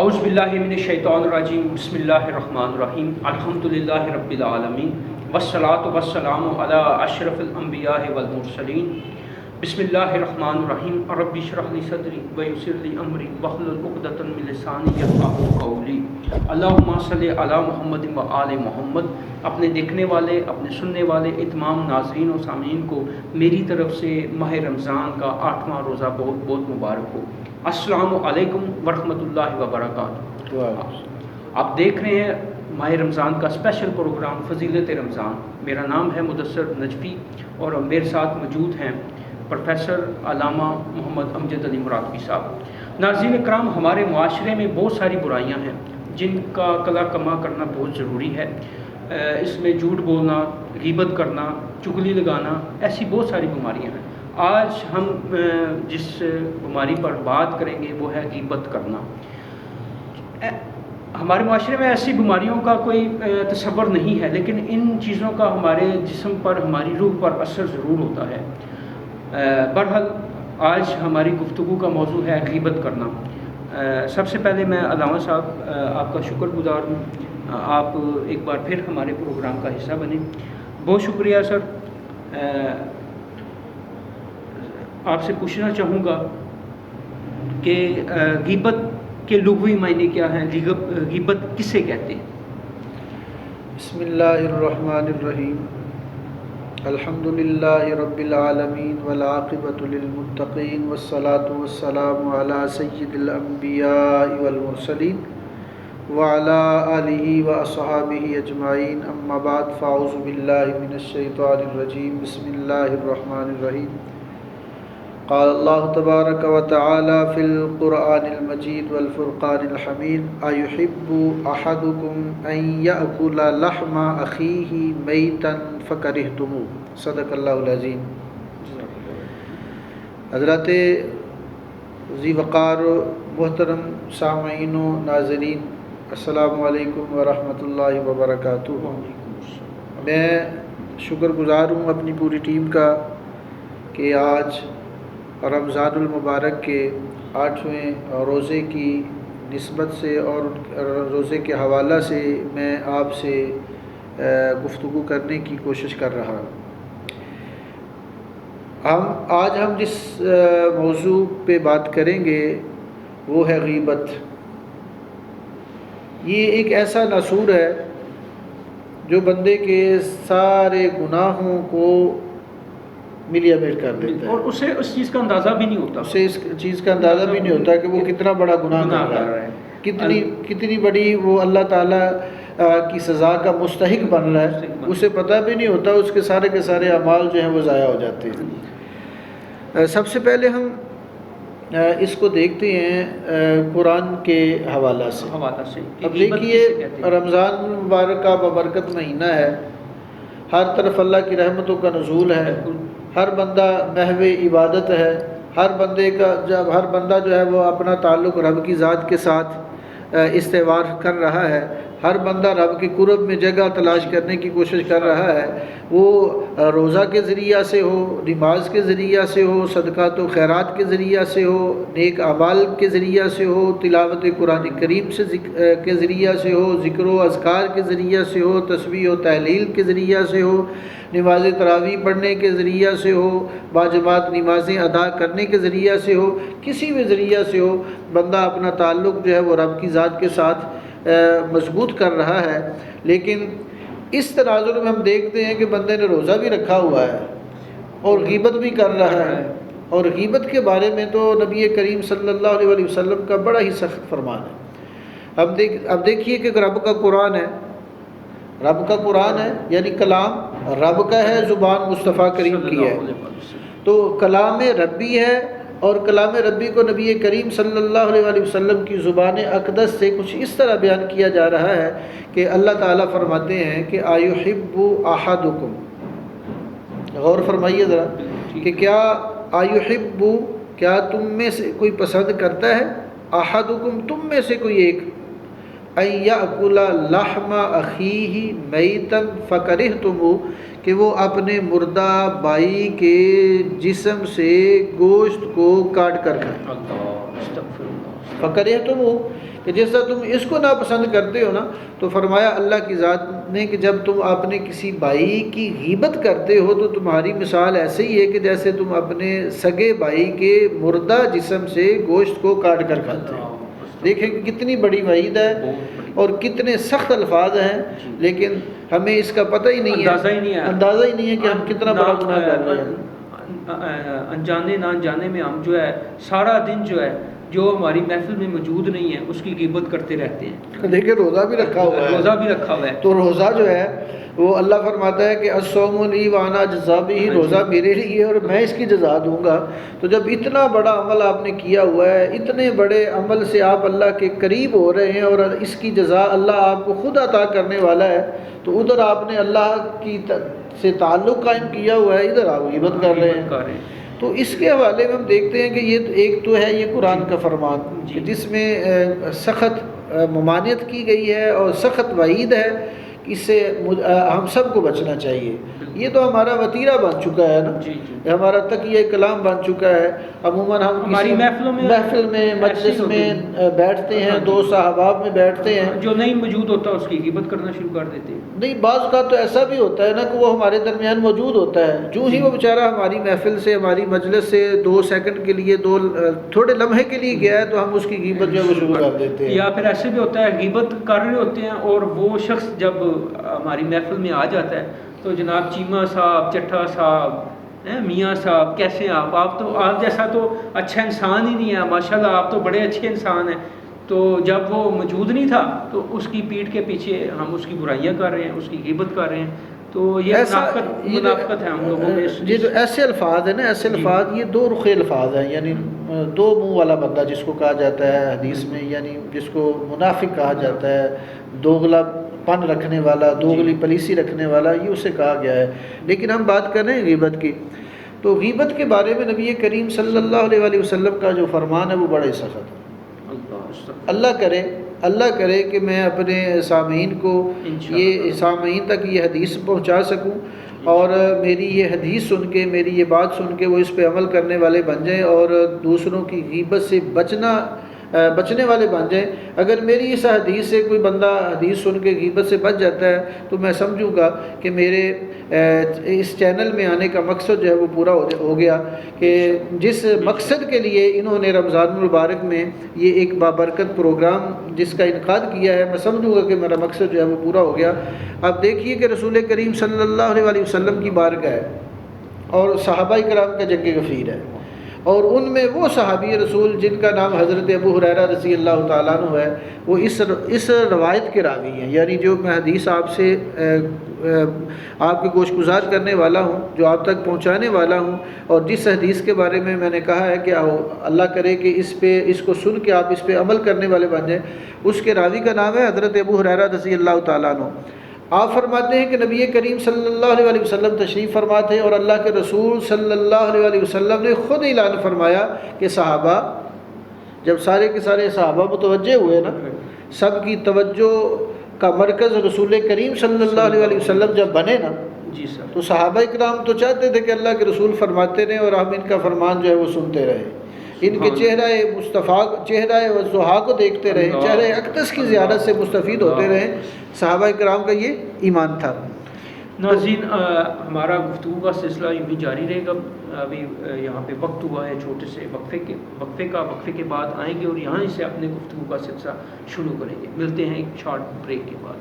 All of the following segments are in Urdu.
اعوذ باللہ من الشیطان الرجیم بسم اللہ الرحمن الرحیم الحمدللہ رب العالمین والصلاة والسلام علی اشرف الانبیاء والمرسلین بسم اللہ الرحمن الرحیم رب اشرح لی صدری ویسر لی امری واحلل عقدۃ من لسانی یفقہوا قولی اللہم صلی علی محمد و آل محمد۔ اپنے دیکھنے والے، اپنے سننے والے تمام ناظرین و سامعین کو میری طرف سے ماہ رمضان کا 8واں روزہ بہت بہت مبارک ہو۔ السلام علیکم ورحمۃ اللہ وبرکاتہ۔ آپ دیکھ رہے ہیں ماہ رمضان کا اسپیشل پروگرام فضیلت رمضان۔ میرا نام ہے مدثر نجفی اور میرے ساتھ موجود ہیں پروفیسر علامہ محمد امجد علی مرادوی صاحب۔ ناظرین اکرام، ہمارے معاشرے میں بہت ساری برائیاں ہیں جن کا قلع کما کرنا بہت ضروری ہے۔ اس میں جھوٹ بولنا، غیبت کرنا، چغلی لگانا، ایسی بہت ساری بیماریاں ہیں۔ آج ہم جس بیماری پر بات کریں گے وہ ہے غیبت کرنا۔ ہمارے معاشرے میں ایسی بیماریوں کا کوئی تصور نہیں ہے، لیکن ان چیزوں کا ہمارے جسم پر، ہماری روح پر اثر ضرور ہوتا ہے۔ بہرحال آج ہماری گفتگو کا موضوع ہے غیبت کرنا۔ سب سے پہلے میں علامہ صاحب آپ کا شکر گزار ہوں، آپ ایک بار پھر ہمارے پروگرام کا حصہ بنے۔ بہت شکریہ سر۔ آپ سے پوچھنا چاہوں گا کہ غیبت کے لغوی معنی کیا ہیں؟ غیبت کسے کہتے ہیں؟ بسم اللہ الرحمن الرحیم، الحمد للہ رب العالمین والعاقبۃ للمتقین والصلاة والسلام علی سید الانبیاء والمرسلین وعلی آلہ واصحابہ اجمعین، اما بعد فاعوذ باللہ من الشیطان الرجیم، بسم اللہ الرحمن الرحیم۔ قال اللہ تبارک و تعالی فی القرآن المجید والفرقان الحمید، ایحب احدکم ان یأکل لحم اخیہ میتا فکرہتموہ، صدق اللہ العظیم۔ حضرات ذی وقار محترم سامعین و ناظرین، السلام علیکم ورحمۃ اللہ وبرکاتہ۔ میں شکر گزار ہوں اپنی پوری ٹیم کا کہ آج رمضان المبارک کے 8ویں روزے کی نسبت سے اور روزے کے حوالہ سے میں آپ سے گفتگو کرنے کی کوشش کر رہا ہوں۔ آج ہم جس موضوع پہ بات کریں گے وہ ہے غیبت۔ یہ ایک ایسا ناسور ہے جو بندے کے سارے گناہوں کو ملیا میٹ کر دیتا ہے، اور اسے اس چیز کا اندازہ بھی نہیں ہوتا، اسے اس چیز کا اندازہ بھی نہیں ہوتا کہ وہ کتنا بڑا گناہ کر رہا ہے، کتنی بڑی وہ اللہ تعالیٰ کی سزا کا مستحق بن رہا ہے، اسے پتہ بھی نہیں ہوتا، اس کے سارے اعمال جو ہیں وہ ضائع ہو جاتے ہیں۔ سب سے پہلے ہم اس کو دیکھتے ہیں قرآن کے حوالہ سے۔ اب دیکھیے رمضان مبارک کا ببرکت مہینہ ہے، ہر طرف اللہ کی رحمتوں کا نزول ہے، ہر بندہ محو عبادت ہے، ہر بندہ جو ہے وہ اپنا تعلق رب کی ذات کے ساتھ استوار کر رہا ہے، ہر بندہ رب کی قرب میں جگہ تلاش کرنے کی کوشش کر رہا ہے، وہ روزہ کے ذریعہ سے ہو، نماز کے ذریعہ سے ہو، صدقات و خیرات کے ذریعہ سے ہو، نیک اعمال کے ذریعہ سے ہو، تلاوت قرآن کریم کے ذریعہ سے ہو، ذکر و اذکار کے ذریعہ سے ہو، تسبیح و تحلیل کے ذریعہ سے ہو، نماز تراویح پڑھنے کے ذریعہ سے ہو، باجماعت نمازیں ادا کرنے کے ذریعہ سے ہو، کسی بھی ذریعہ سے ہو، بندہ اپنا تعلق جو ہے وہ رب کی ذات کے ساتھ مضبوط کر رہا ہے۔ لیکن اس تناظر میں ہم دیکھتے ہیں کہ بندے نے روزہ بھی رکھا ہوا ہے اور غیبت بھی کر رہا ہے، اور غیبت کے بارے میں تو نبی کریم صلی اللہ علیہ وسلم کا بڑا ہی سخت فرمان ہے۔ اب دیکھیے کہ رب کا قرآن ہے، رب کا قرآن ہے یعنی کلام رب کا ہے، زبان مصطفیٰ کریم کی ہے، تو کلام ربی ہے، اور کلام ربی کو نبی کریم صلی اللہ علیہ وسلم کی زبان اقدس سے کچھ اس طرح بیان کیا جا رہا ہے کہ اللہ تعالیٰ فرماتے ہیں کہ ایحب احدکم، غور فرمائیے ذرا کہ کیا ایحب، کیا تم میں سے کوئی پسند کرتا ہے، احدکم تم میں سے کوئی ایک، ان یأکل لحم اخیہ میتا فکرہتموہ، کہ وہ اپنے مردہ بھائی کے جسم سے گوشت کو کاٹ کر کھائے۔ فکرہتموہ کہ جیسا تم اس کو ناپسند کرتے ہو نا، تو فرمایا اللہ کی ذات نے کہ جب تم اپنے کسی بھائی کی غیبت کرتے ہو تو تمہاری مثال ایسے ہی ہے کہ جیسے تم اپنے سگے بھائی کے مردہ جسم سے گوشت کو کاٹ کر کھاتے ہو۔ دیکھیں کہ کتنی بڑی وعید ہے اور کتنے سخت الفاظ ہیں، لیکن ہمیں اس کا پتہ ہی نہیں ہے، اندازہ ہی نہیں ہے کہ ہم کتنا بڑا گناہ کر رہے ہیں۔ انجانے نہ انجانے میں ہم جو ہے سارا دن جو ہے جو ہماری محفل میں موجود نہیں ہے اس کی غیبت کرتے رہتے ہیں۔ دیکھیں روزہ بھی رکھا ہوا ہے، روزہ بھی رکھا ہوا ہے، تو روزہ جو ہے وہ اللہ فرماتا ہے کہ الصوم لی وانا جزا بھی، روزہ میرے لیے اور میں اس کی جزا دوں گا۔ تو جب اتنا بڑا عمل آپ نے کیا ہوا ہے، اتنے بڑے عمل سے آپ اللہ کے قریب ہو رہے ہیں اور اس کی جزا اللہ آپ کو خود عطا کرنے والا ہے، تو ادھر آپ نے اللہ کی سے تعلق قائم کیا ہوا ہے، ادھر آپ غیبت کر رہے ہیں۔ تو اس کے حوالے میں ہم دیکھتے ہیں کہ یہ ایک تو ہے یہ قرآن کا فرمان جس میں سخت ممانعت کی گئی ہے اور سخت وعید ہے، اس سے ہم سب کو بچنا چاہیے۔ یہ تو ہمارا وتیرہ بن چکا ہے نا، ہمارا تقیہ کلام بن چکا ہے۔ عموماً ہم ہماری محفل میں مجلس میں بیٹھتے ہیں، دوست احباب میں بیٹھتے ہیں، جو نہیں موجود ہوتا اس کی غیبت کرنا شروع کر دیتے ہیں۔ نہیں، بعض کا تو ایسا بھی ہوتا ہے نا کہ وہ ہمارے درمیان موجود ہوتا ہے، جو ہی وہ بیچارہ ہماری محفل سے ہماری مجلس سے 2 سیکنڈ کے لیے تھوڑے لمحے کے لیے گیا ہے تو ہم اس کی غیبت جو ہے وہ شروع کر دیتے ہیں۔ یا پھر ایسے بھی ہوتا ہے غیبت کر رہے ہوتے ہیں اور وہ شخص جب ہماری محفل میں آ جاتا ہے تو جناب چیمہ صاحب، چٹھا صاحب، میاں صاحب کیسے ہیں آپ تو آپ جیسا تو اچھا انسان ہی نہیں ہے، ماشاءاللہ آپ تو بڑے اچھے انسان ہیں۔ تو جب وہ موجود نہیں تھا تو اس کی پیٹھ کے پیچھے ہم اس کی برائیاں کر رہے ہیں، اس کی غیبت کر رہے ہیں، تو یہ منافقت ہے ہم لوگوں میں۔ یہ جو ایسے الفاظ ہیں نا، ایسے الفاظ یہ 2 رخے الفاظ ہیں، یعنی 2 منہ والا بندہ جس کو کہا جاتا ہے حدیث میں، یعنی جس کو منافق کہا جاتا ہے، دوغلا پن رکھنے والا، دوغلی پلیسی رکھنے والا، یہ اسے کہا گیا ہے۔ لیکن ہم بات کر رہے ہیں غیبت کی، تو غیبت کے بارے میں نبی کریم صلی اللہ علیہ وسلم کا جو فرمان ہے وہ بڑا ہی سخت ہے۔ اللہ کرے کہ میں اپنے سامعین کو سامعین تک یہ حدیث پہنچا سکوں اور میری یہ حدیث سن کے، میری یہ بات سن کے وہ اس پہ عمل کرنے والے بن جائیں اور دوسروں کی غیبت سے بچنے والے بن جائیں۔ اگر میری اس حدیث سے کوئی بندہ حدیث سن کے غیبت سے بچ جاتا ہے تو میں سمجھوں گا کہ میرے اس چینل میں آنے کا مقصد جو ہے وہ پورا ہو گیا، کہ جس مقصد کے لیے انہوں نے رمضان المبارک میں یہ ایک بابرکت پروگرام جس کا انعقاد کیا ہے، میں سمجھوں گا کہ میرا مقصد جو ہے وہ پورا ہو گیا۔ اب دیکھیے کہ رسول کریم صلی اللہ علیہ وسلم کی بارگاہ ہے اور صحابہ کرام کا جنگ غفیر ہے، اور ان میں وہ صحابی رسول جن کا نام حضرت ابو ہریرہ رضی اللہ تعالیٰ عنہ ہے، وہ اس روایت کے راوی ہیں، یعنی جو میں حدیث آپ سے آپ کے گوش گزار کرنے والا ہوں، جو آپ تک پہنچانے والا ہوں، اور جس حدیث کے بارے میں نے کہا ہے کہ اللہ کرے کہ اس کو سن کے آپ اس پہ عمل کرنے والے بن جائیں، اس کے راوی کا نام ہے حضرت ابو ہریرہ رضی اللہ تعالیٰ عنہ۔ آپ فرماتے ہیں کہ نبی کریم صلی اللہ علیہ وسلم تشریف فرما تھے اور اللہ کے رسول صلی اللہ علیہ وسلم نے خود اعلان فرمایا کہ صحابہ، جب سارے کے سارے صحابہ متوجہ ہوئے نا، سب کی توجہ کا مرکز رسول کریم صلی اللہ علیہ وسلم جب بنے نا، تو صحابہ کرام تو چاہتے تھے کہ اللہ کے رسول فرماتے رہیں اور ہم ان کا فرمان جو ہے وہ سنتے رہیں، ان کے چہرہ وضحا کو دیکھتے رہیں، چہرہ اقدس کی زیارت سے مستفید ہوتے رہیں۔ صحابہ کرام کا یہ ایمان تھا۔ ناظرین، ہمارا گفتگو کا سلسلہ یوں ہی جاری رہے گا۔ ابھی یہاں پہ وقت ہوا ہے چھوٹے سے وقفے کے بعد آئیں گے اور یہاں سے اپنے گفتگو کا سلسلہ شروع کریں گے۔ ملتے ہیں ایک شارٹ بریک کے بعد۔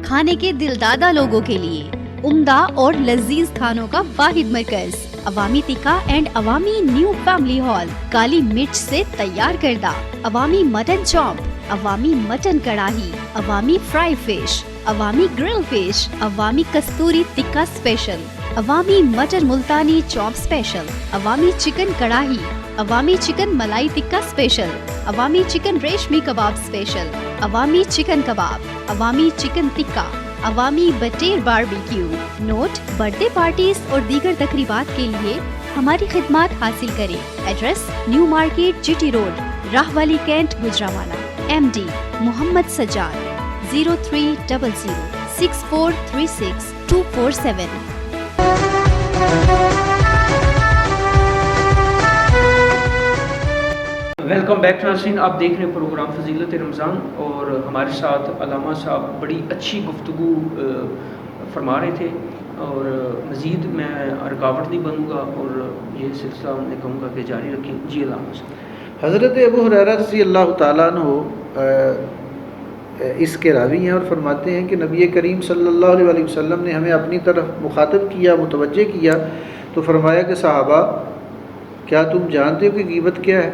کھانے کے دلدادہ لوگوں کے لیے عمدہ اور لذیذ کھانوں کا واحد مرکز عوامی تکا اینڈ عوامی نیو فیملی ہال، کالی مرچ سے تیار کردہ عوامی مٹن چاپ، عوامی مٹن کڑاہی، عوامی فرائی فش، عوامی گرل فش، عوامی کستوری تکا اسپیشل، عوامی مٹن ملتانی چاپ اسپیشل، عوامی چکن کڑاہی، عوامی چکن ملائی تکا اسپیشل، عوامی چکن ریشمی کباب اسپیشل، عوامی چکن کباب، عوامی چکن تکا، عوامی بٹیر barbecue. Note: birthday parties اور دیگر تقریبات کے لیے ہماری خدمات حاصل کریں۔ Address: new market, G T road, Rahwali cantt, Gujranwala. MD: Muhammad Sajjad, 0300 6436 247۔ Welcome back ناظرین، آپ دیکھ رہے ہیں پروگرام فضیلت رمضان اور ہمارے ساتھ علامہ صاحب بڑی اچھی گفتگو فرما رہے تھے، اور مزید میں رکاوٹ نہیں بنوں گا اور یہ سلسلہ میں کہوں گا کہ جاری رکھیں. جی علامہ صاحب. حضرت ابو ہریرہ رضی اللہ تعالیٰ عنہ اس کے راوی ہیں اور فرماتے ہیں کہ نبی کریم صلی اللہ علیہ وسلم نے ہمیں اپنی طرف مخاطب کیا، متوجہ کیا، تو فرمایا کہ صحابہ کیا تم جانتے ہو کہ غیبت کیا ہے؟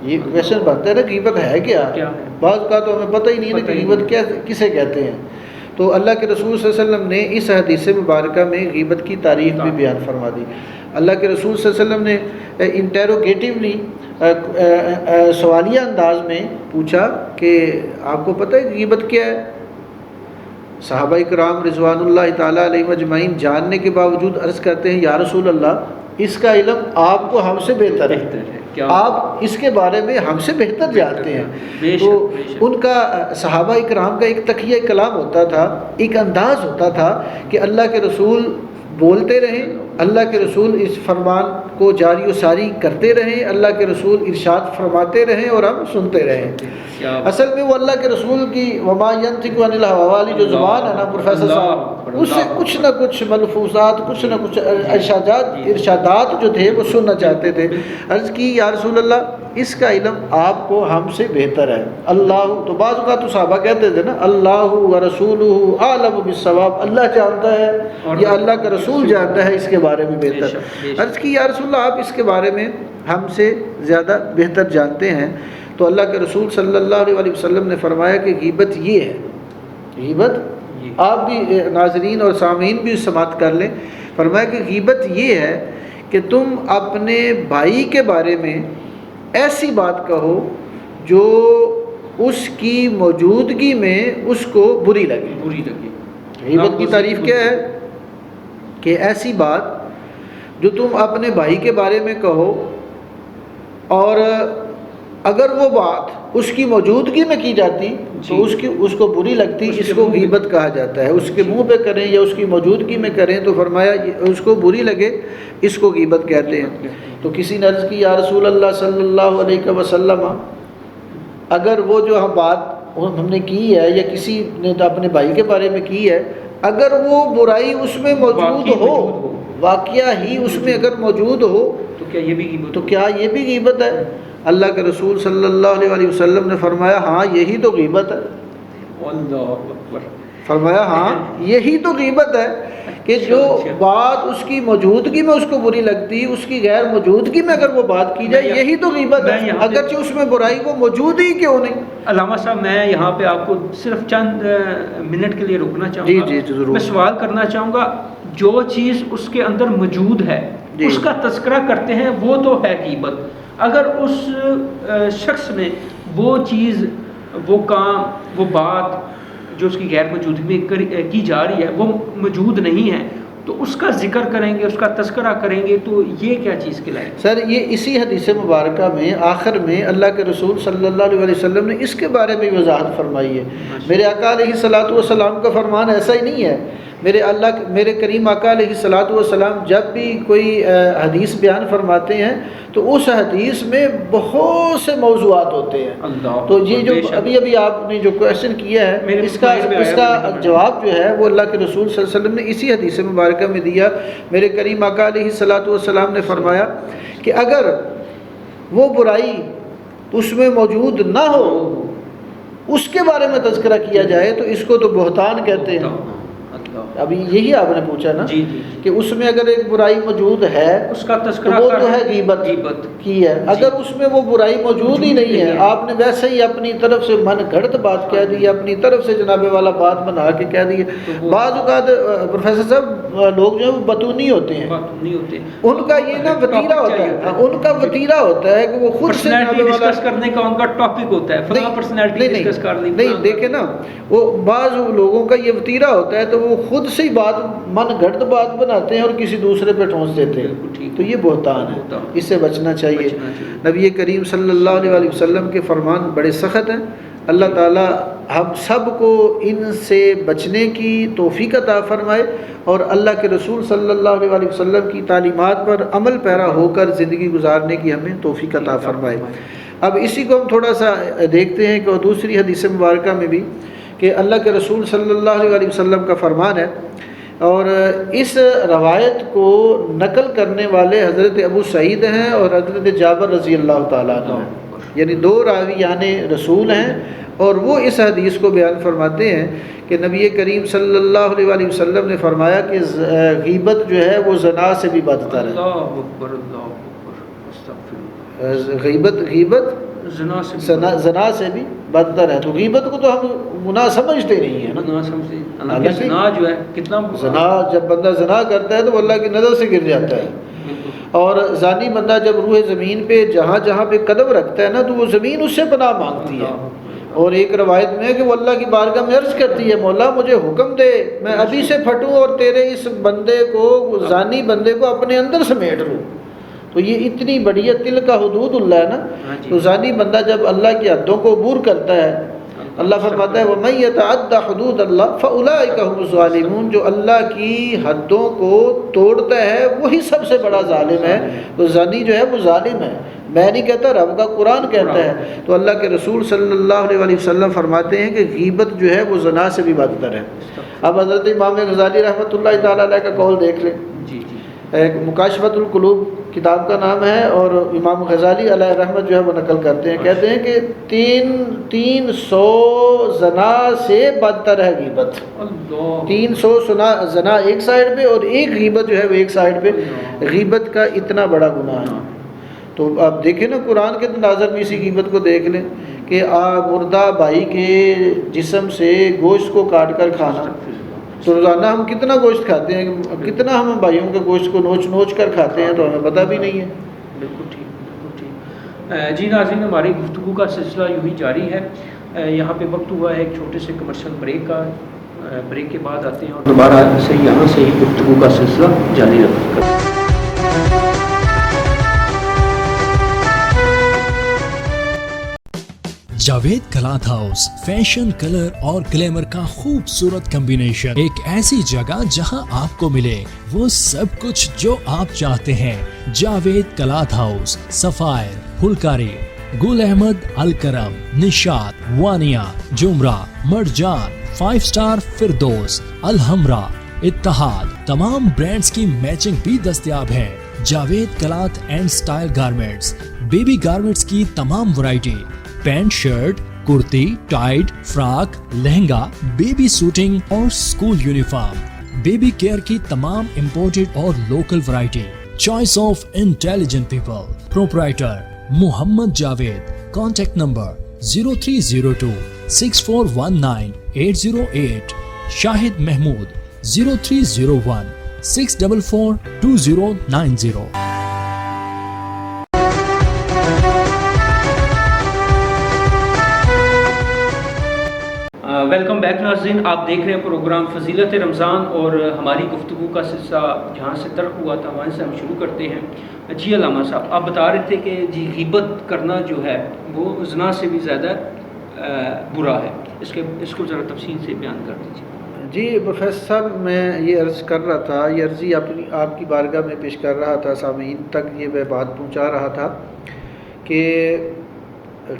یہ کویشچن بنتا ہے نا، غیبت ہے کیا؟ بعض کا تو ہمیں پتہ ہی نہیں ہے کہ غیبت کیا کسے کہتے ہیں. تو اللہ کے رسول صلی اللہ علیہ وسلم نے اس حدیث مبارکہ میں غیبت کی تعریف بھی بیان فرما دی. اللہ کے رسول صلی اللہ علیہ وسلم نے انٹیروگیٹیولی سوالیہ انداز میں پوچھا کہ آپ کو پتہ ہے غیبت کیا ہے؟ صحابہ کرام رضوان اللہ تعالیٰ علیہ اجمعین جاننے کے باوجود عرض کرتے ہیں یا رسول اللہ اس کا علم آپ کو ہم سے بہتر ہے، آپ اس کے بارے میں ہم سے بہتر جانتے ہیں. تو ان کا صحابہ کرام کا ایک تقیہ کلام ہوتا تھا، ایک انداز ہوتا تھا کہ اللہ کے رسول بولتے رہیں، اللہ کے رسول اس فرمان کو جاری و ساری کرتے رہیں، اللہ کے رسول ارشاد فرماتے رہیں اور ہم سنتے رہیں. اصل میں وہ اللہ کے رسول کی وما ینطق عن الہوی والی جو زبان ہے نا پروفیسر صاحب، اس سے کچھ نہ کچھ ملفوظات، کچھ نہ کچھ ارشادات جو تھے وہ سننا چاہتے تھے. عرض کی یا رسول اللہ اس کا علم آپ کو ہم سے بہتر ہے. اللہ تو بعض اوقات تو صحابہ کہتے تھے نا اللہ و رسولہ اعلم بالصواب، اللہ جانتا ہے یا اللہ کا رسول جانتا ہے اس کے بارے میں بہتر. عرض کی یا رسول اللہ آپ اس کے بارے میں ہم سے زیادہ بہتر جانتے ہیں. تو اللہ کے رسول صلی اللہ علیہ وسلم نے فرمایا کہ غیبت یہ ہے. غیبت آپ بھی ناظرین اور سامعین بھی سماعت کر لیں. فرمایا کہ غیبت یہ ہے کہ تم اپنے بھائی کے بارے میں ایسی بات کہو جو اس کی موجودگی میں اس کو بری لگے. غیبت کی تعریف کیا ہے کہ ایسی بات جو تم اپنے بھائی کے بارے میں کہو اور اگر وہ بات اس کی موجودگی میں کی جاتی تو اس کو بری لگتی، اس کو غیبت کہا جاتا ہے. اس کے منہ پہ کریں یا اس کی موجودگی میں کریں تو فرمایا اس کو بری لگے، اس کو غیبت کہتے ہیں. تو کسی نے عرض کی یا رسول اللہ صلی اللہ علیہ وسلم اگر وہ جو بات ہم نے کی ہے یا کسی نے اپنے بھائی کے بارے میں کی ہے، اگر وہ برائی اس میں موجود ہو، واقعہ ہی اس میں اگر موجود ہو تو کیا یہ بھی غیبت ہے؟ اللہ کے رسول صلی اللہ علیہ وسلم نے فرمایا ہاں یہی تو غیبت ہے. فرمایا ہاں یہی تو غیبت ہے کہ جو بات اس کی موجودگی میں اس کو بری لگتی، اس کی غیر موجودگی میں اگر وہ بات کی جائے یہی تو غیبت ہے، اگرچہ اس میں برائی وہ موجود ہی کیوں نہیں. علامہ صاحب میں یہاں پہ آپ کو صرف چند منٹ کے لیے رکنا چاہوں گا. جی ضرور. میں سوال کرنا چاہوں گا، جو چیز اس کے اندر موجود ہے اس کا تذکرہ کرتے ہیں وہ تو ہے غیبت. اگر اس شخص میں وہ چیز، وہ کام، وہ بات جو اس کی غیر موجودگی میں کی جا رہی ہے وہ موجود نہیں ہے تو اس کا ذکر کریں گے، اس کا تذکرہ کریں گے، تو یہ کیا چیز کہلائے؟ سر یہ اسی حدیث مبارکہ میں آخر میں اللہ کے رسول صلی اللہ علیہ وسلم نے اس کے بارے میں وضاحت فرمائی ہے. میرے آقا علیہ الصلوۃ والسلام کا فرمان ایسا ہی نہیں ہے. میرے کریم آقا علیہ الصلوۃ والسلام جب بھی کوئی حدیث بیان فرماتے ہیں تو اس حدیث میں بہت سے موضوعات ہوتے ہیں. تو یہ جو ابھی آپ نے جو کویشچن کیا ہے اس کا جواب جو ہے وہ اللہ کے رسول صلی اللہ علیہ وسلم نے اسی حدیث مبارکہ میں دیا. میرے کریم آقا علیہ الصلوۃ والسلام نے فرمایا کہ اگر وہ برائی اس میں موجود نہ ہو، اس کے بارے میں تذکرہ کیا جائے تو اس کو تو بہتان کہتے ہیں. ابھی یہی آپ نے پوچھا نا کہ اس میں اگر ایک برائی موجود ہے اس کا تذکرہ وہ تو ہے غیبت کی ہے. اگر اس میں وہ برائی موجود ہی نہیں ہے، آپ نے ویسے ہی اپنی طرف سے من گھڑت بات کہہ دی، اپنی طرف سے جناب والا بات بنا کے کہہ دی. بعض اوقات پروفیسر صاحب لوگ جو ہیں وہ بتونی ہوتے ہیں، ان کا یہ نا وتیرہ ہوتا ہے، ان کا وتیرہ ہوتا ہے کہ وہ خود سے جناب والا ڈسکس کرنے کا ان کا ٹاپک ہوتا ہے، فلاں پرسنالٹی ڈسکس کر لی. نہیں دیکھیں نا، وہ بعض لوگوں کا یہ وتیرہ ہوتا ہے تو وہ خود سے ہی بات من گھڑت بات بناتے ہیں اور کسی دوسرے پہ ٹھونس دیتے ہیں. تو یہ بہتان ہے، اس سے بچنا چاہیے. نبی کریم صلی اللہ علیہ وسلم کے فرمان بڑے سخت ہیں. اللہ تعالیٰ ہم سب کو ان سے بچنے کی توفیق عطا فرمائے اور اللہ کے رسول صلی اللہ علیہ وسلم کی تعلیمات پر عمل پیرا ہو کر زندگی گزارنے کی ہمیں توفیق عطا فرمائے۔ اب اسی کو ہم تھوڑا سا دیکھتے ہیں کہ دوسری حدیث مبارکہ میں بھی کہ اللہ کے رسول صلی اللہ علیہ وسلم کا فرمان ہے، اور اس روایت کو نقل کرنے والے حضرت ابو سعید ہیں اور حضرت جابر رضی اللہ تعالیٰ عنہ ہیں، یعنی دو راویان رسول ہیں، اور وہ اس حدیث کو بیان فرماتے ہیں کہ نبی کریم صلی اللہ علیہ وسلم نے فرمایا کہ غیبت جو ہے وہ زنا سے بھی بدتر ہے۔ اللہ اکبر، اللہ اکبر، استغفر غیبت زنا سے بھی بدتر ہے۔ تو غیبت کو تو ہم گناہ سمجھتے نہیں ہیں نا، حالانکہ زنا جو ہے کتنا زنا، جب بندہ زنا کرتا ہے تو وہ اللہ کی نظر سے گر جاتا ہے، اور زانی بندہ جب روح زمین پہ جہاں جہاں پہ قدم رکھتا ہے نا تو وہ زمین اس سے پناہ مانگتی ہے، اور ایک روایت میں ہے کہ وہ اللہ کی بارگاہ میں عرض کرتی ہے، مولا مجھے حکم دے میں ابھی سے پھٹوں اور تیرے اس بندے کو، زانی بندے کو اپنے اندر سمیٹ لوں۔ تو یہ اتنی بڑی دل کا حدود اللہ ہے نا، تو زانی بندہ جب اللہ کی حدوں کو عبور کرتا ہے، اللہ فرماتا ہے وَمَن يَتَعَدَّ حُدُودَ اللَّهِ فَأُولَٰئِكَ هُمُ الظَّالِمُونَ، جو اللہ کی حدوں کو توڑتا ہے وہی سب سے بڑا ظالم ہے۔ تو زانی جو ہے وہ ظالم ہے، میں نہیں کہتا، رب کا قرآن کہتا ہے۔ تو اللہ کے رسول صلی اللہ علیہ وسلم فرماتے ہیں کہ غیبت جو ہے وہ زنا سے بھی بدتر ہے۔ اب حضرت امام غزالی رحمۃ اللہ تعالیٰ علیہ کا قول دیکھ لیں، ایک مکاشفۃ القلوب کتاب کا نام ہے، اور امام غزالی علیہ رحمت جو ہے وہ نقل کرتے ہیں، کہتے ہیں کہ 300 زنا سے بدتر ہے غیبت۔ 300 زنا ایک سائڈ پہ اور ایک غیبت جو ہے وہ ایک سائڈ پہ، غیبت کا اتنا بڑا گناہ ہے۔ تو آپ دیکھیں نا قرآن کے تناظر میں اسی غیبت کو دیکھ لیں کہ مردہ بھائی کے جسم سے گوشت کو کاٹ کر کھانا، تو روزانہ ہم کتنا گوشت کھاتے ہیں، کتنا ہم بھائیوں کے گوشت کو نوچ نوچ کر کھاتے ہیں تو ہمیں پتہ بھی نہیں ہے۔ بالکل ٹھیک، بالکل ٹھیک۔ جی ناظرین، ہماری گفتگو کا سلسلہ یوں ہی جاری ہے۔ یہاں پہ وقت ہوا ہے ایک چھوٹے سے کمرشل بریک کا، بریک کے بعد آتے ہیں اور دوبارہ سے یہاں سے ہی گفتگو کا سلسلہ جاری رکھتے ہیں۔ Javed cloth house, fashion, colour اور گلیمر کا خوبصورت کمبینیشن، ایک ایسی جگہ جہاں آپ کو ملے وہ سب کچھ جو آپ چاہتے ہیں۔ Javed cloth house, sapphire, Phulkari, Gul Ahmed, Alkaram, Nishat, وانیہ، جمرہ، مرجان، 5 اسٹار فردوس، الحمرا، اتحاد، تمام برانڈز کی میچنگ بھی دستیاب ہے۔ Javed cloth and style garments, baby garments کی تمام variety, pant, shirt, kurti, tight, frock, lehenga, baby suiting اور اسکول یونیفارم، بیبی کیئر کی تمام امپورٹڈ اور local variety. Choice of intelligent people, proprietor Muhammad Javed. Contact number 0302 6419 808۔ Shahid Mahmood 0301 644 2090۔ Welcome back ناظرین، آپ دیکھ رہے ہیں پروگرام فضیلت رمضان، اور ہماری گفتگو کا سلسلہ جہاں سے ترک ہوا تھا وہاں سے ہم شروع کرتے ہیں۔ جی علامہ صاحب، آپ بتا رہے تھے کہ جی غیبت کرنا جو ہے وہ زنا سے بھی زیادہ برا ہے، اس کو ذرا تفصیل سے بیان کر دیجیے۔ جی پروفیسر صاحب، میں یہ عرض کر رہا تھا، یہ عرضی آپ کی بارگاہ میں پیش کر رہا تھا، سامعین تک یہ میں بات پہنچا رہا تھا کہ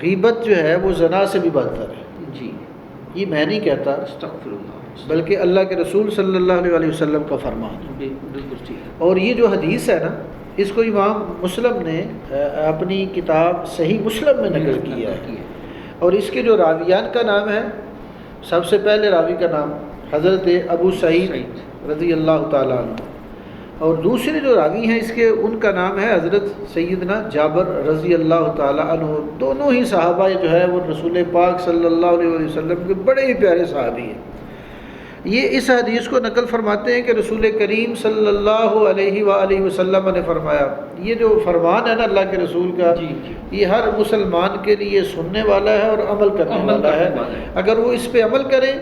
غیبت جو ہے وہ زنا سے بھی بدتر ہے۔ جی، یہ میں نہیں کہتا، استغفر اللہ، بلکہ اللہ کے رسول صلی اللہ علیہ وسلم کا فرمان ہے۔ بالکل ٹھیک ہے۔ اور یہ جو حدیث ہے نا، اس کو امام مسلم نے اپنی کتاب صحیح مسلم میں نقل کیا ہے، اور اس کے جو راویان کا نام ہے، سب سے پہلے راوی کا نام حضرت ابو سعید رضی اللہ تعالیٰ عنہ، اور دوسرے جو راوی ہیں اس کے، ان کا نام ہے حضرت سیدنا جابر رضی اللہ تعالیٰ عنہ۔ دونوں ہی صحابہ جو ہے وہ رسول پاک صلی اللہ علیہ وسلم کے بڑے ہی پیارے صحابی ہیں۔ یہ اس حدیث کو نقل فرماتے ہیں کہ رسول کریم صلی اللہ علیہ وآلہ وسلم نے فرمایا، یہ جو فرمان ہے نا اللہ کے رسول کا، یہ ہر مسلمان کے لیے سننے والا ہے اور عمل کرنے والا ہے۔ اگر وہ اس پہ عمل کرے،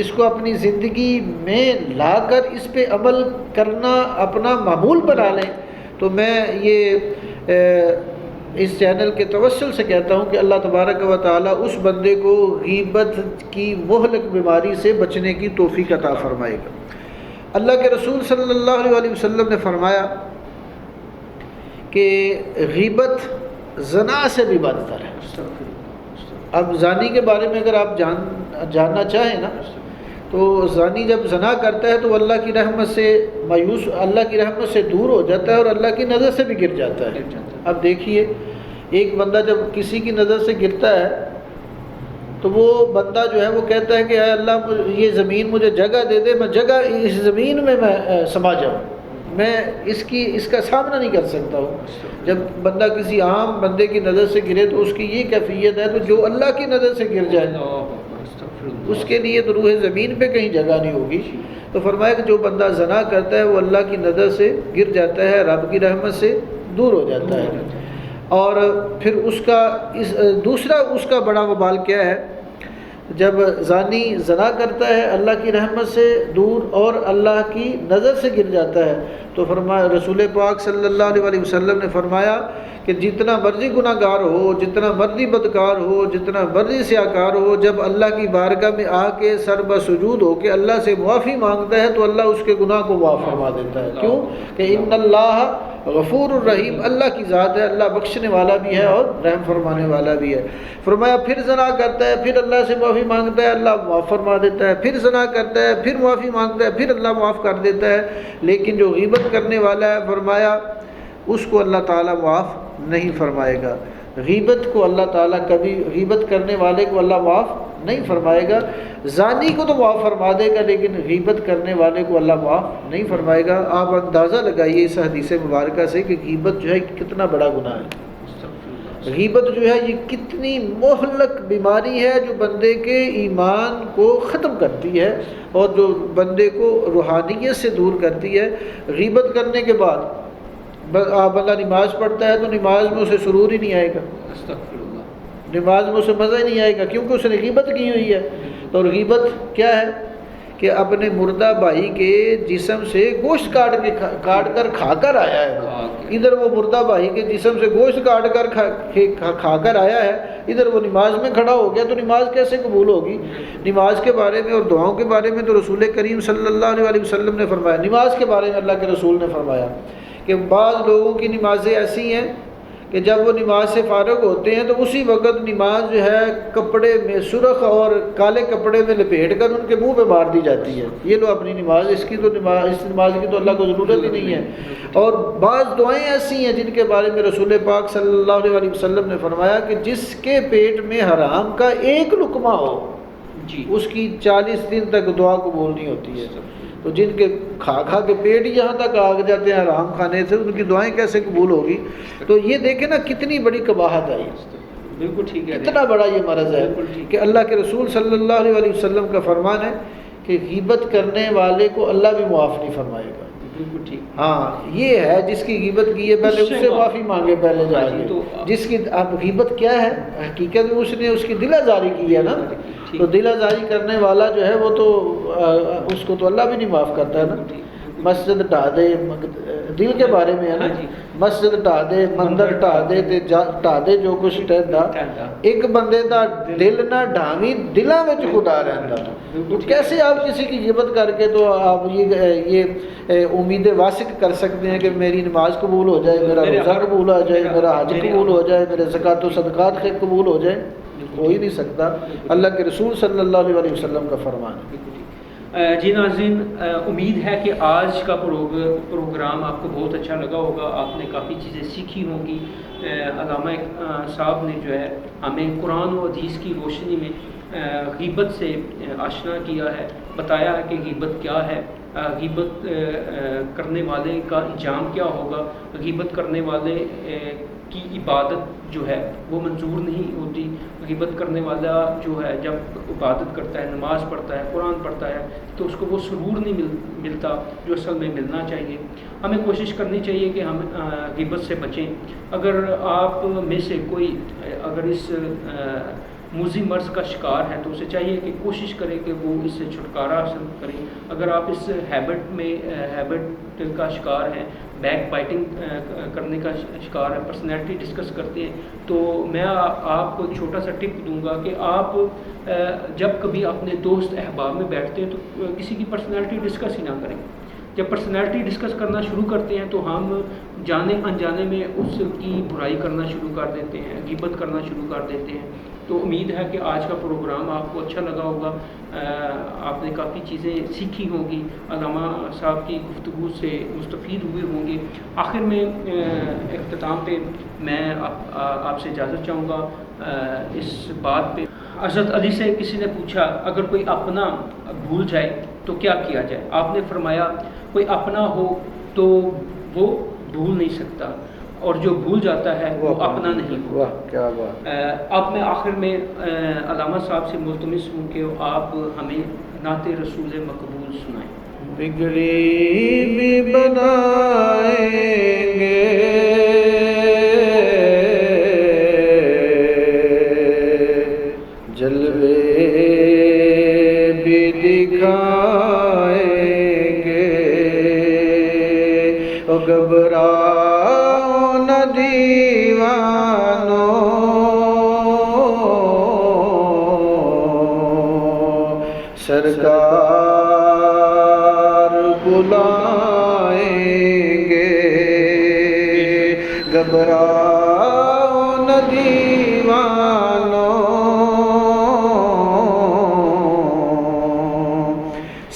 اس کو اپنی زندگی میں لا کر اس پہ عمل کرنا اپنا معمول بنا لیں، تو میں یہ اس چینل کے توسل سے کہتا ہوں کہ اللہ تبارک و تعالیٰ اس بندے کو غیبت کی مہلک بیماری سے بچنے کی توفیق عطا فرمائے گا۔ اللہ کے رسول صلی اللہ علیہ وسلم نے فرمایا کہ غیبت زنا سے بھی بدتر ہے۔ اب زانی کے بارے میں اگر آپ جاننا چاہیں نا، تو زانی جب زنا کرتا ہے تو اللہ کی رحمت سے مایوس، اللہ کی رحمت سے دور ہو جاتا ہے اور اللہ کی نظر سے بھی گر جاتا ہے۔ اب دیکھیے، ایک بندہ جب کسی کی نظر سے گرتا ہے تو وہ بندہ جو ہے وہ کہتا ہے کہ اے اللہ یہ زمین مجھے جگہ دے دے، میں جگہ اس زمین میں سما جاؤں، میں اس کا سامنا نہیں کر سکتا ہوں۔ جب بندہ کسی عام بندے کی نظر سے گرے تو اس کی یہ کیفیت ہے، تو جو اللہ کی نظر سے گر جائے اس کے لیے تو روح زمین پہ کہیں جگہ نہیں ہوگی۔ تو فرمایا کہ جو بندہ زنا کرتا ہے وہ اللہ کی نظر سے گر جاتا ہے، رب کی رحمت سے دور ہو جاتا ہے۔ اور پھر دوسرا اس کا بڑا وبال کیا ہے؟ جب زانی زنا کرتا ہے اللہ کی رحمت سے دور اور اللہ کی نظر سے گر جاتا ہے، تو فرمایا رسول پاک صلی اللہ علیہ وسلم نے فرمایا کہ جتنا مرضی گناہ گار ہو، جتنا مرضی بدکار ہو، جتنا مرضی سیاکار ہو، جب اللہ کی بارگاہ میں آ کے سر بسجود ہو کے اللہ سے معافی مانگتا ہے تو اللہ اس کے گناہ کو معاف فرما دیتا ہے۔ کیوں کہ ان اللہ غفور الرحیم، اللہ کی ذات ہے، اللہ بخشنے والا بھی ہے اور رحم فرمانے والا بھی ہے۔ فرمایا پھر زنا کرتا ہے، پھر اللہ سے معافی مانگتا ہے، اللہ معاف فرما دیتا ہے، پھر زنا کرتا ہے، پھر معافی مانگتا ہے، پھر اللہ معاف کر دیتا ہے۔ لیکن جو غیبت کرنے والا ہے فرمایا اس کو اللہ تعالیٰ معاف نہیں فرمائے گا۔ غیبت کو اللہ تعالیٰ کبھی، غیبت کرنے والے کو اللہ معاف نہیں فرمائے گا۔ زانی کو تو معاف فرما دے گا لیکن غیبت کرنے والے کو اللہ معاف نہیں فرمائے گا۔ آپ اندازہ لگائیے اس حدیث مبارکہ سے کہ غیبت جو ہے کتنا بڑا گناہ ہے۔ غیبت جو ہے یہ کتنی مہلک بیماری ہے جو بندے کے ایمان کو ختم کرتی ہے اور جو بندے کو روحانیت سے دور کرتی ہے۔ غیبت کرنے کے بعد بندہ نماز پڑھتا ہے تو نماز میں اسے سرور ہی نہیں آئے گا، نماز میں اسے مزہ ہی نہیں آئے گا، کیونکہ اس نے غیبت کی ہوئی ہے۔ تو غیبت کیا ہے کہ اپنے مردہ بھائی کے جسم سے گوشت کاٹ کر کھا کر آیا ہے۔ ادھر وہ مردہ بھائی کے جسم سے گوشت کاٹ کر کھا کر آیا ہے، ادھر وہ نماز میں کھڑا ہو گیا، تو نماز کیسے قبول ہوگی؟ نماز کے بارے میں اور دعاؤں کے بارے میں تو رسول کریم صلی اللہ علیہ وسلم نے فرمایا، نماز کے بارے میں اللہ کے رسول نے فرمایا کہ بعض لوگوں کی نمازیں ایسی ہیں کہ جب وہ نماز سے فارغ ہوتے ہیں تو اسی وقت نماز جو ہے کپڑے میں سرخ اور کالے کپڑے میں لپیٹ کر ان کے منہ پہ مار دی جاتی ہے، یہ لو اپنی نماز، اس نماز کی تو اللہ کو ضرورت ہی نہیں ہے۔ اور بعض دعائیں ایسی ہیں جن کے بارے میں رسول پاک صلی اللہ علیہ وسلم نے فرمایا کہ جس کے پیٹ میں حرام کا ایک لقمہ ہو اس کی 40 دن تک دعا قبول نہیں ہوتی ہے۔ تو جن کے کھا کے پیٹ یہاں تک آگ جاتے ہیں حرام کھانے سے، ان کی دعائیں کیسے قبول ہوگی؟ تو یہ دیکھیں نا کتنی بڑی قباحت ہے، بالکل ٹھیک ہے، کتنا بڑا یہ مرض ہے کہ اللہ کے رسول صلی اللہ علیہ وسلم کا فرمان ہے کہ غیبت کرنے والے کو اللہ بھی معاف نہیں فرمائے گا۔ بالکل ٹھیک۔ ہاں یہ ہے جس کی غیبت کی ہے پہلے اس سے معافی مانگے پہلے جا کے، جس کی اب غیبت کیا ہے حقیقت میں اس نے اس کی دل آزاری کی ہے نا، تو دل آزاری کرنے والا جو ہے وہ تو اس کو تو اللہ بھی نہیں معاف کرتا ہے نا۔ مسجد ڈھا دے، دل کے بارے میں ہے نا، مسجد ڈھا دے، مندر ڈھا دے تے ڈھا دے جو کچھ ٹہندا، ایک بندے دا دل نہ ڈھاویں دلاں وچ خدا رہندا۔ تو کیسے آپ کسی کی غیبت کر کے تو آپ یہ امید واسق کر سکتے ہیں کہ میری نماز قبول ہو جائے، میرا روزہ قبول ہو جائے، میرا حج قبول ہو جائے، میرے زکوٰۃ و صدقات قبول ہو جائے؟ ہو ہی نہیں سکتا۔ اللہ کے رسول صلی اللہ علیہ وسلم کا فرمان ہے۔ جی ناظرین، امید ہے کہ آج کا پروگرام آپ کو بہت اچھا لگا ہوگا، آپ نے کافی چیزیں سیکھی ہوں گی۔ علامہ صاحب نے جو ہے ہمیں قرآن و حدیث کی روشنی میں غیبت سے آشنا کیا ہے، بتایا ہے کہ غیبت کیا ہے، غیبت کرنے والے کا انجام کیا ہوگا، غیبت کرنے والے کی عبادت جو ہے وہ منظور نہیں ہوتی۔ غیبت کرنے والا جو ہے جب عبادت کرتا ہے، نماز پڑھتا ہے، قرآن پڑھتا ہے تو اس کو وہ سرور نہیں ملتا جو اصل میں ملنا چاہیے۔ ہمیں کوشش کرنی چاہیے کہ ہم غیبت سے بچیں۔ اگر آپ میں سے کوئی اگر اس موذی مرض کا شکار ہے تو اسے چاہیے کہ کوشش کرے کہ وہ اس سے چھٹکارا حاصل کرے. اگر آپ اس ہیبٹ کا شکار ہیں، بیک بائٹنگ کرنے کا شکار ہے، پرسنالٹی ڈسکس کرتے ہیں، تو میں آپ کو ایک چھوٹا سا ٹپ دوں گا کہ آپ جب کبھی اپنے دوست احباب میں بیٹھتے ہیں تو کسی کی پرسنالٹی ڈسکس ہی نہ کریں. جب پرسنالٹی ڈسکس کرنا شروع کرتے ہیں تو ہم جانے انجانے میں اس کی برائی کرنا شروع کر دیتے ہیں، غیبت کرنا شروع کر دیتے ہیں. تو امید ہے کہ آج کا پروگرام آپ کو اچھا لگا ہوگا، آپ نے کافی چیزیں سیکھی ہوں گی، علامہ صاحب کی گفتگو سے مستفید ہوئے ہوں گے. آخر میں اختتام پہ میں آپ سے اجازت چاہوں گا اس بات پہ. حضرت علی سے کسی نے پوچھا اگر کوئی اپنا بھول جائے تو کیا کیا جائے؟ آپ نے فرمایا کوئی اپنا ہو تو وہ بھول نہیں سکتا، اور جو بھول جاتا ہے وہ اپنا نہیں ہوتا. واہ کیا بات. اب میں آخر میں علامہ صاحب سے ملتمس ہوں کہ آپ ہمیں نعت رسول مقبول سنائیں. بگڑی بھی بنائیں گے جلوے بھی دکھائیں گے، او گھبراؤ نہ دیوانو سرکار بلائیں گے، گھبراؤ نہ دیوانو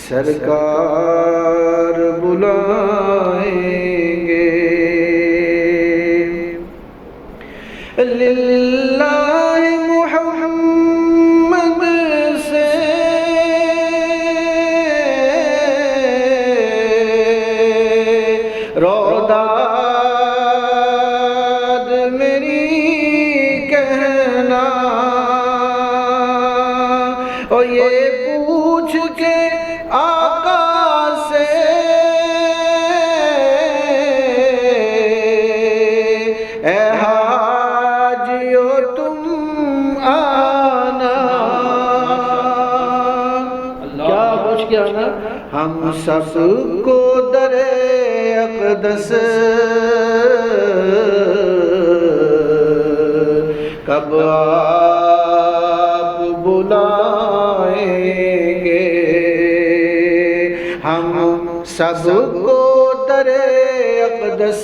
سرکار بلائیں گے. للہ محمد سے روداد میری کہنا، اور یہ پوچھ کے آقا سے اے حاجیو تم آنا. کیا پوچھ کے آنا؟ ہم سب کو در اقدس کب آپ بلائیں گے، ہم سب کو در اقدس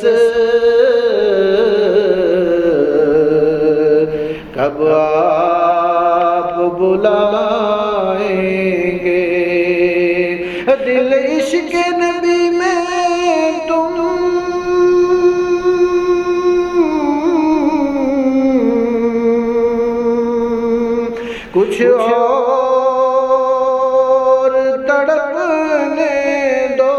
کب آپ بلائیں گے. دل عشق نبی میں تم کچھ اور تڑپنے دو،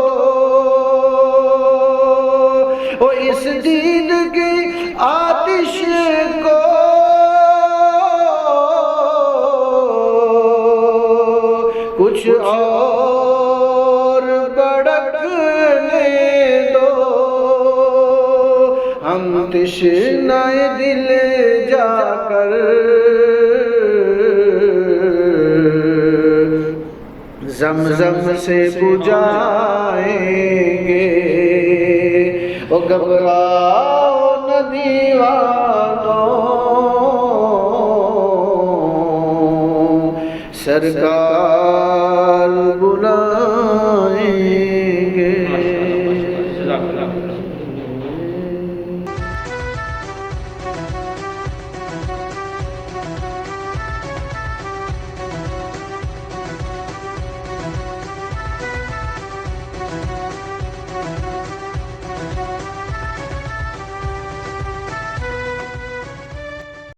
او اس دید کی آتش کو کچھ اور بڑکنے دو. ہم تشنہ دل جا کر زمزم سے بجھائیں گے، او گھبراؤ نہ دیوانو سرکار بلائیں